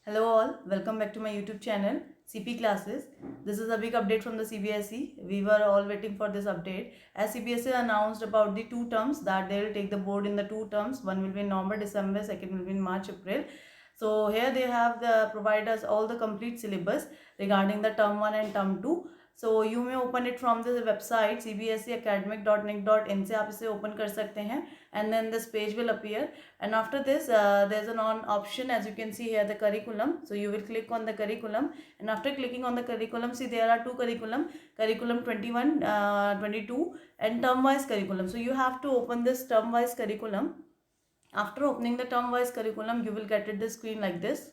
Hello all, welcome back to my YouTube channel CP Classes. This is a big update from the CBSE. We were all waiting for this update as CBSE announced about the two terms that they will take the board in the two terms. One will be in November, December, second will be in March, April. So here they have provide us all the complete syllabus regarding the term 1 and term 2. So you may open it from the website cbseacademic.nic.in से आप इसे open कर सकते हैं and then this page will appear. And after this there's an on option, as you can see here, the curriculum. So you will click on the curriculum, and after clicking on the curriculum, see there are two curriculum 21 22 and term wise curriculum. So you have to open this term wise curriculum. After opening the term wise curriculum, you will get it the screen like this.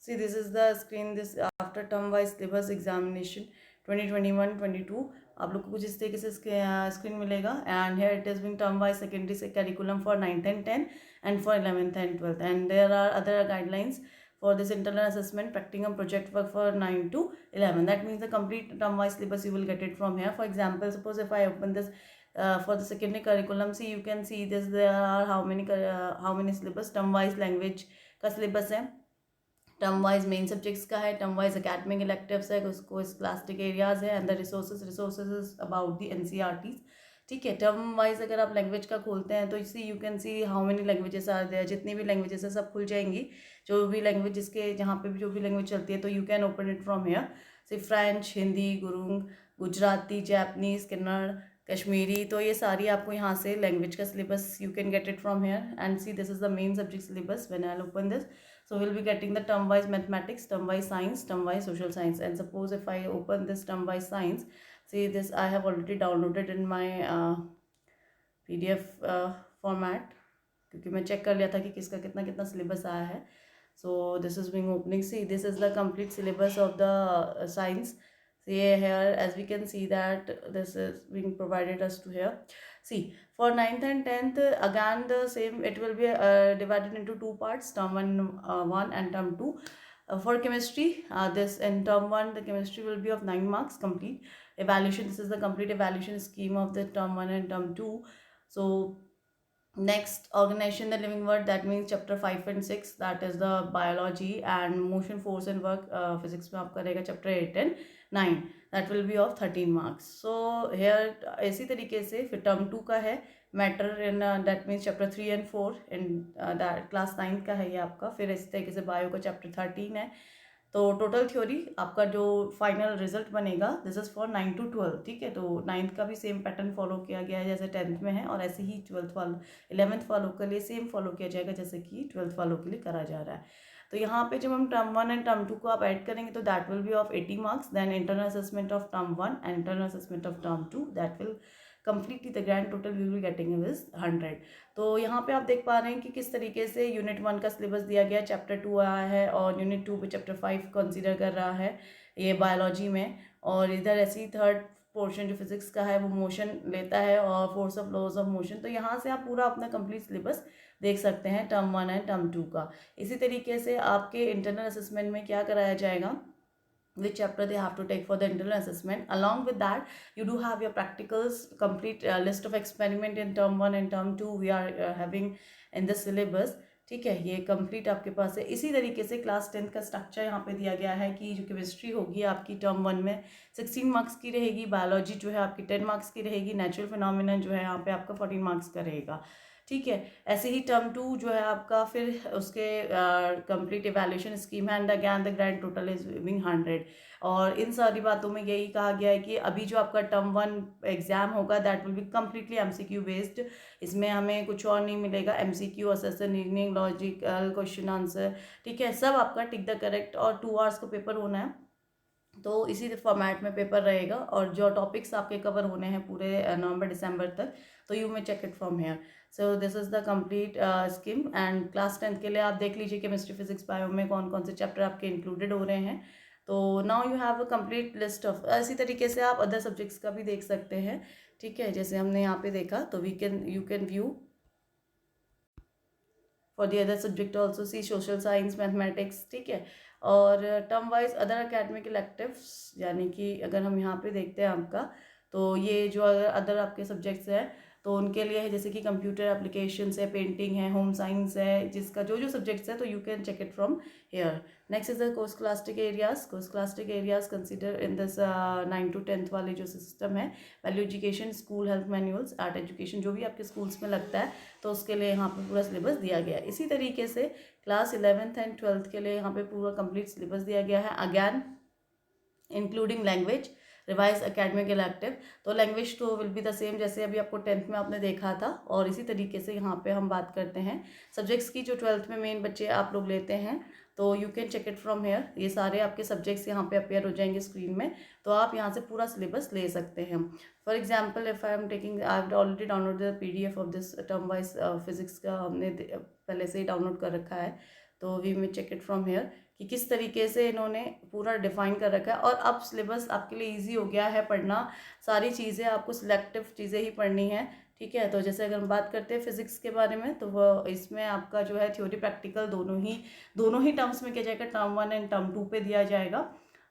See, this is the screen, this after term wise syllabus examination 2021-22 आप लोग को कुछ इस तरीके से screen मिलेगा. And here it is being term wise secondary से curriculum for 9th and 10th and for 11th and 12th, and there are other guidelines for this internal assessment, practicum, project work for 9 to 11. That means the complete term wise syllabus you will get it from here. For example, suppose if I open this for the secondary curriculum, see you can see this, there are how many syllabus. term wise language का syllabus है, term wise main subjects का है, term wise academic electives है, उसको scholastic areas है, and the resources about the NCERTs. ठीक है, term wise अगर आप लैंग्वेज का खोलते हैं तो इसी you can see how many languages are there. जितनी भी लैंग्वेजेस है सब खुल जाएंगी, जो भी लैंग्वेज जिसके जहाँ पे भी जो भी लैंग्वेज चलती है, तो you can open it from here. See French, Hindi, Gurung, Gujarati, Japanese, Kannada, Kashmiri, तो ये सारी आपको यहाँ से लैंग्वेज का syllabus you can get it from here. And see this is the main subject syllabus when I open this. So we'll be getting the term wise mathematics, term wise science, term wise social science. And suppose if I open this term wise science, see this I have already downloaded in my PDF format, क्योंकि मैं check कर लिया था कि किसका कितना कितना syllabus आया है. So this is being opening. See, this is the complete syllabus of the science. See here, as we can see that this is being provided us to here. See, for 9th and 10th, again the same, it will be divided into two parts, term 1 and term 2. For chemistry, this in term 1, the chemistry will be of 9 marks complete. Evaluation, this is the complete evaluation scheme of the term 1 and term 2. So next, organization the living world, that means chapter 5 and 6, that is the biology. And motion, force and work, physics में आपका रहेगा chapter 8 and 9, that will be of 13 marks. So here इसी तरीके से फिर term 2 का है matter in that means chapter 3 and 4 in that class 9 का है ये आपका. फिर इसी तरीके से bio का chapter 13 है. तो टोटल थ्योरी आपका जो फाइनल रिजल्ट बनेगा, दिस इज़ फॉर 9 to 12. ठीक है, तो 9th का भी सेम पैटर्न फॉलो किया गया है जैसे 10th में है, और ऐसे ही 12th वालों 11th वालों के लिए सेम फॉलो किया जाएगा जैसे कि 12th वालों के लिए करा जा रहा है. तो यहाँ पे जब हम टर्म 1 एंड टर्म 2 को आप ऐड करेंगे तो that will be of 80 marks. Then internal assessment of term 1 and internal assessment of term 2, that will completely the grand total we will getting is 100. तो यहाँ पे आप देख पा रहे हैं कि किस तरीके से यूनिट 1 का सिलेबस दिया गया, चैप्टर 2 आया है, और यूनिट 2 पे चैप्टर 5 कंसीडर कर रहा है ये बायोलॉजी में. और इधर ऐसे ही थर्ड पोर्शन जो फिजिक्स का है वो मोशन लेता है और force of laws of motion. तो यहाँ से आप पूरा अपना कंप्लीट सिलेबस देख सकते हैं टर्म 1 एंड टर्म 2 का. इसी तरीके से आपके इंटरनल असेसमेंट में क्या कराया जाएगा, which chapter they have to take for the internal assessment. Along with that, you do have your practicals, complete list of experiment in term 1 and term 2 we are having in the syllabus. ठीक है, ये complete आपके पास है. इसी तरीके से class 10th का structure यहाँ पे दिया गया है कि जो केमिस्ट्री होगी आपकी टर्म 1 में 16 मार्क्स की रहेगी, बायोलॉजी जो है आपकी 10 मार्क्स की रहेगी, नेचुरल फिनोमिना जो है यहाँ पे आपका 14 मार्क्स का रहेगा. ठीक है, ऐसे ही टर्म 2 जो है आपका फिर उसके कंप्लीट इवैल्यूएशन स्कीम है, and again the grand total is being 100. और इन सारी बातों में यही कहा गया है कि अभी जो आपका टर्म 1 एग्जाम होगा that will be completely MCQ based. इसमें हमें कुछ और नहीं मिलेगा, MCQ, assessor, reasoning, logical question answer. ठीक है, सब आपका टिक द करेक्ट, और 2 आवर्स का पेपर होना है, तो इसी फॉर्मेट में पेपर रहेगा. और जो टॉपिक्स आपके कवर होने हैं पूरे नवंबर दिसंबर तक, तो you may check it from here. So this is the complete scheme. And class 10th के लिए आप देख लीजिए केमिस्ट्री, फिजिक्स, बायो में कौन कौन से चैप्टर आपके इंक्लूडेड हो रहे हैं. तो now you have a complete list of. इसी तरीके से आप अदर सब्जेक्ट्स का भी देख सकते हैं. ठीक है, जैसे हमने यहाँ पे देखा, तो you can view for the other subject also, see social science, mathematics. ठीक है, और term wise other academic electives, यानी कि अगर हम यहाँ पे देखते हैं आपका, तो ये जो अदर आपके सब्जेक्ट्स हैं, तो उनके लिए है जैसे कि कंप्यूटर एप्लीकेशंस है, पेंटिंग है, होम साइंस है, जिसका जो जो सब्जेक्ट्स है, तो you can check it from here. Next is the coscholastic areas. Coscholastic areas consider in this 9 to 10th वाले जो सिस्टम है, value education, school health manuals, art education, जो भी आपके स्कूल्स में लगता है तो उसके लिए यहाँ पे पूरा सिलेबस दिया गया है. इसी तरीके से क्लास 11th एंड 12th के लिए यहाँ पे पूरा कंप्लीट सिलेबस दिया गया है, again including language, revise academic elective. तो लैंग्वेज तो विल बी द सेम जैसे अभी आपको 10th में आपने देखा था, और इसी तरीके से यहाँ पे हम बात करते हैं सब्जेक्ट्स की. जो 12th में मेन बच्चे आप लोग लेते हैं तो you can check it from here. ये सारे आपके सब्जेक्ट्स यहाँ पे अपेयर हो जाएंगे स्क्रीन में, तो आप यहाँ से पूरा सिलेबस ले सकते हैं. For example if I am taking, I have already download the PDF of this term wise physics का, हमने पहले से ही डाउनलोड कर रखा है. तो we may check it from here कि किस तरीके से इन्होंने पूरा डिफाइन कर रखा है. और अब सिलेबस आपके लिए इजी हो गया है पढ़ना, सारी चीज़ें आपको सिलेक्टिव चीज़ें ही पढ़नी है. ठीक है, तो जैसे अगर हम बात करते हैं फिजिक्स के बारे में, तो वो इसमें आपका जो है थ्योरी प्रैक्टिकल दोनों ही टर्म्स में किया जाएगा, टर्म 1 एंड टर्म 2 पे दिया जाएगा.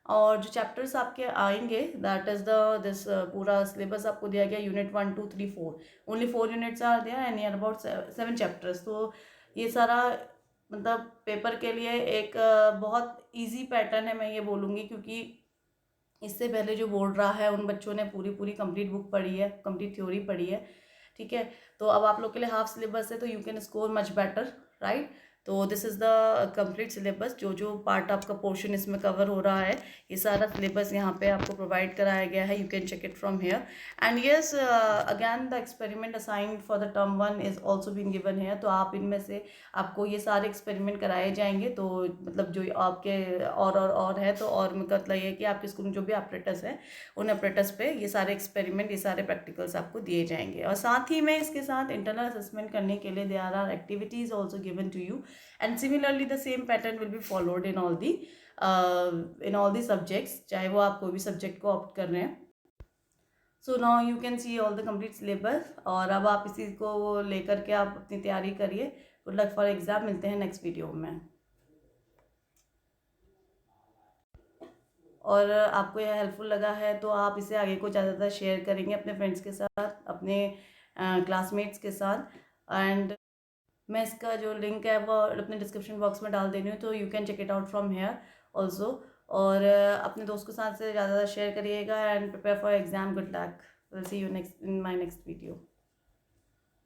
और जो चैप्टर्स आपके आएंगे दैट इज़ दिस पूरा सिलेबस आपको दिया गया unit 1 2 3 4, only 4 units are there and near about 7 chapters. तो ये सारा मतलब पेपर के लिए एक बहुत इजी पैटर्न है, मैं ये बोलूँगी, क्योंकि इससे पहले जो बोल रहा है उन बच्चों ने पूरी कंप्लीट बुक पढ़ी है, कंप्लीट थ्योरी पढ़ी है. ठीक है, तो अब आप लोग के लिए हाफ सिलेबस है, तो you can score much better, right. तो this is the complete syllabus. जो पार्ट आपका पोर्शन इसमें कवर हो रहा है, ये सारा सिलेबस यहाँ पे आपको प्रोवाइड कराया गया है. You can check it from here. And yes, again the experiment assigned for the term 1 is also been given है. तो आप इनमें से आपको ये सारे एक्सपेरिमेंट कराए जाएंगे. तो मतलब जो आपके और है, तो और मतलब ये है कि आपके स्कूल में जो भी ऑपरेटर्स हैं, उन ऑपरेटर्स पे ये सारे एक्सपेरिमेंट, ये सारे प्रैक्टिकल्स आपको दिए जाएंगे. और साथ ही में इसके साथ इंटरनल असेसमेंट करने के लिए there are activities also given to you, and similarly the same pattern will be followed in all the subjects, चाहे वो आप कोई भी सब्जेक्ट को ऑप्ट कर रहे हैं. So now you can see all the complete syllabus, और अब आप इसी को लेकर के आप अपनी तैयारी करिए. Good luck for exam. मिलते हैं नेक्स्ट वीडियो में. और आपको यह हेल्पफुल लगा है तो आप इसे आगे को ज़्यादातर शेयर करेंगे अपने फ्रेंड्स के साथ, अपने क्लासमेट्स के साथ. एंड मैं इसका जो लिंक है वो अपने डिस्क्रिप्शन बॉक्स में डाल दे रही हूँ, तो you can check it out from here also. और अपने दोस्त के साथ से ज़्यादा शेयर करिएगा. And prepare for exam. Good luck. Will see you next in my next video.